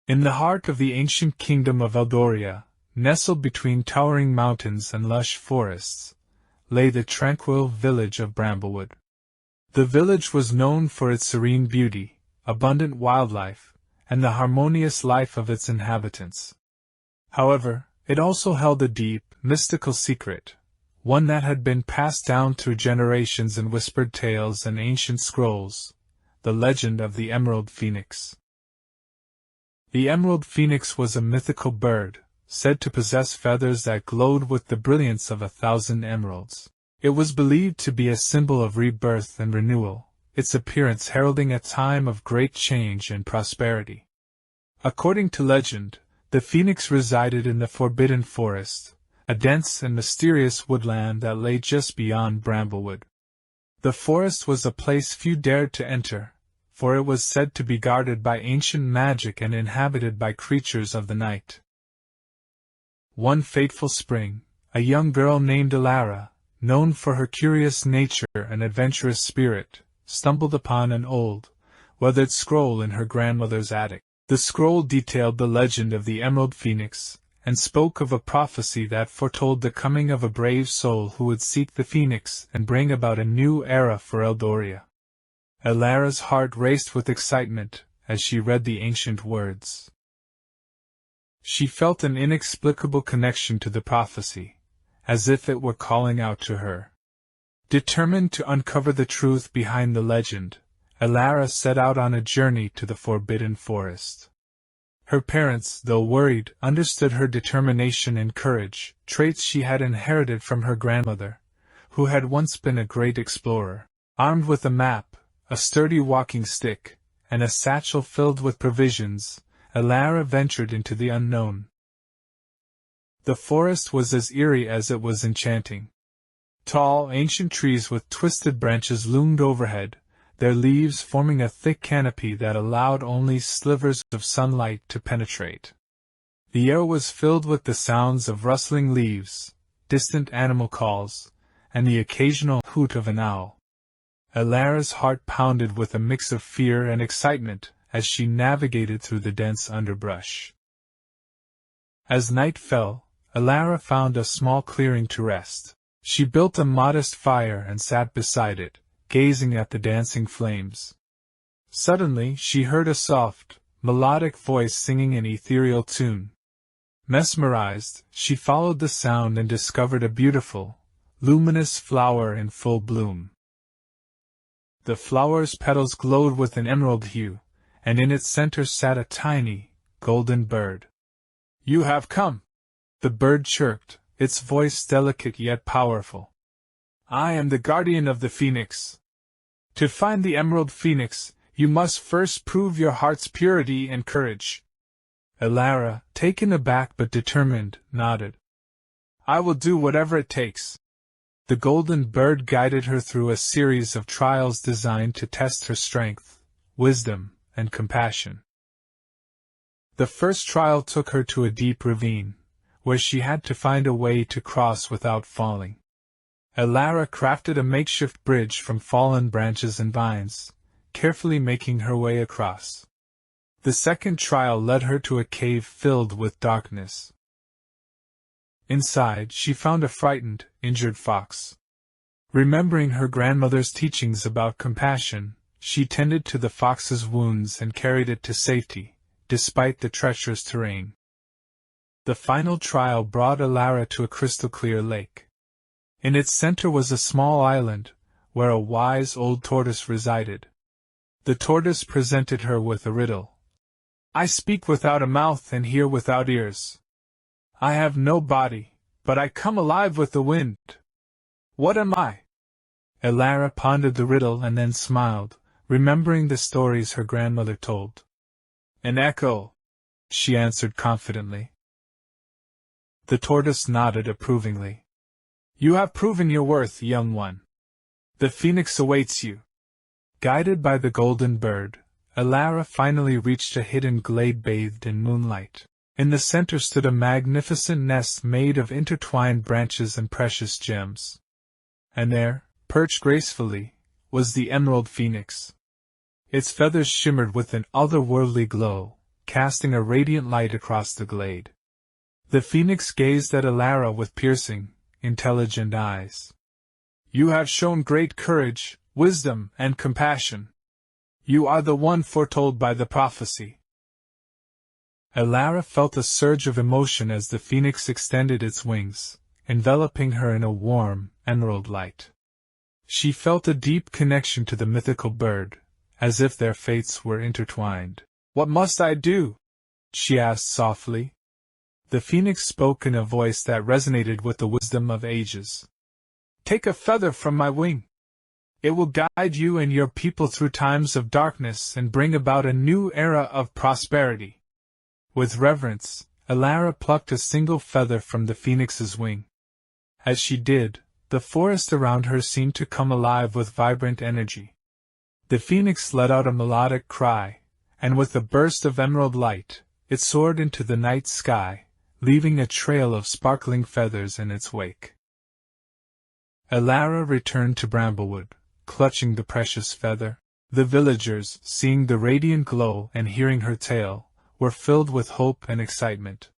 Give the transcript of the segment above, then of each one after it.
In the heart of the ancient kingdom of Eldoria, nestled between towering mountains and lush forests, lay the tranquil village of Bramblewood. The village was known for its serene beauty, abundant wildlife, and the harmonious life of its inhabitants. However, it also held a deep, mystical secret, one that had been passed down through generations in whispered tales and ancient scrolls, the legend of the emerald phoenix. The emerald phoenix was a mythical bird, said to possess feathers that glowed with the brilliance of 1,000 emeralds. It was believed to be a symbol of rebirth and renewal, its appearance heralding a time of great change and prosperity. According to legend, the phoenix resided in the Forbidden Forest, a dense and mysterious woodland that lay just beyond Bramblewood. The forest was a place few dared to enter, for it was said to be guarded by ancient magic and inhabited by creatures of the night. One fateful spring, a young girl named Elara, known for her curious nature and adventurous spirit, stumbled upon an old, weathered scroll in her grandmother's attic. The scroll detailed the legend of the Emerald Phoenix, and spoke of a prophecy that foretold the coming of a brave soul who would seek the phoenix and bring about a new era for Eldoria. Elara's heart raced with excitement as she read the ancient words. She felt an inexplicable connection to the prophecy, as if it were calling out to her. Determined to uncover the truth behind the legend, Elara set out on a journey to the Forbidden Forest. Her parents, though worried, understood her determination and courage, traits she had inherited from her grandmother, who had once been a great explorer. Armed with a map, a sturdy walking stick, and a satchel filled with provisions, Elara ventured into the unknown. The forest was as eerie as it was enchanting. Tall, ancient trees with twisted branches loomed overhead, their leaves forming a thick canopy that allowed only slivers of sunlight to penetrate. The air was filled with the sounds of rustling leaves, distant animal calls, and the occasional hoot of an owl. Elara's heart pounded with a mix of fear and excitement as she navigated through the dense underbrush. As night fell, Elara found a small clearing to rest. She built a modest fire and sat beside it, gazing at the dancing flames. Suddenly she heard a soft, melodic voice singing an ethereal tune. Mesmerized, she followed the sound and discovered a beautiful, luminous flower in full bloom. The flower's petals glowed with an emerald hue, and in its center sat a tiny, golden bird. "You have come!" the bird chirped, its voice delicate yet powerful. "I am the guardian of the phoenix. To find the emerald phoenix, you must first prove your heart's purity and courage." Elara, taken aback but determined, nodded. "I will do whatever it takes." The golden bird guided her through a series of trials designed to test her strength, wisdom, and compassion. The first trial took her to a deep ravine, where she had to find a way to cross without falling. Elara crafted a makeshift bridge from fallen branches and vines, carefully making her way across. The second trial led her to a cave filled with darkness. Inside, she found a frightened, injured fox. Remembering her grandmother's teachings about compassion, she tended to the fox's wounds and carried it to safety, despite the treacherous terrain. The final trial brought Elara to a crystal-clear lake. In its center was a small island, where a wise old tortoise resided. The tortoise presented her with a riddle. "I speak without a mouth and hear without ears. I have no body, but I come alive with the wind. What am I?" Elara pondered the riddle and then smiled, remembering the stories her grandmother told. "An echo," she answered confidently. The tortoise nodded approvingly. "You have proven your worth, young one. The phoenix awaits you." Guided by the golden bird, Elara finally reached a hidden glade bathed in moonlight. In the center stood a magnificent nest made of intertwined branches and precious gems. And there, perched gracefully, was the emerald phoenix. Its feathers shimmered with an otherworldly glow, casting a radiant light across the glade. The phoenix gazed at Elara with piercing, intelligent eyes. "You have shown great courage, wisdom, and compassion. You are the one foretold by the prophecy." Elara felt a surge of emotion as the phoenix extended its wings, enveloping her in a warm, emerald light. She felt a deep connection to the mythical bird, as if their fates were intertwined. "What must I do?" she asked softly. The phoenix spoke in a voice that resonated with the wisdom of ages. "Take a feather from my wing. It will guide you and your people through times of darkness and bring about a new era of prosperity." With reverence, Elara plucked a single feather from the phoenix's wing. As she did, the forest around her seemed to come alive with vibrant energy. The phoenix let out a melodic cry, and with a burst of emerald light, it soared into the night sky, leaving a trail of sparkling feathers in its wake. Elara returned to Bramblewood, clutching the precious feather. The villagers, seeing the radiant glow and hearing her tale, were filled with hope and excitement.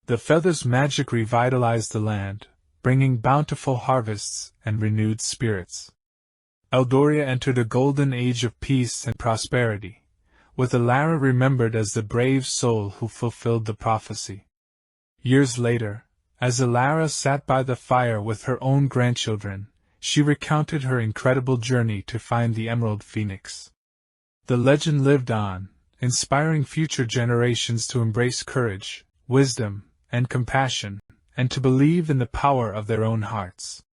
The feather's magic revitalized the land, bringing bountiful harvests and renewed spirits. Eldoria entered a golden age of peace and prosperity, with Elara remembered as the brave soul who fulfilled the prophecy. Years later, as Elara sat by the fire with her own grandchildren, she recounted her incredible journey to find the Emerald Phoenix. The legend lived on, inspiring future generations to embrace courage, wisdom, and compassion, and to believe in the power of their own hearts.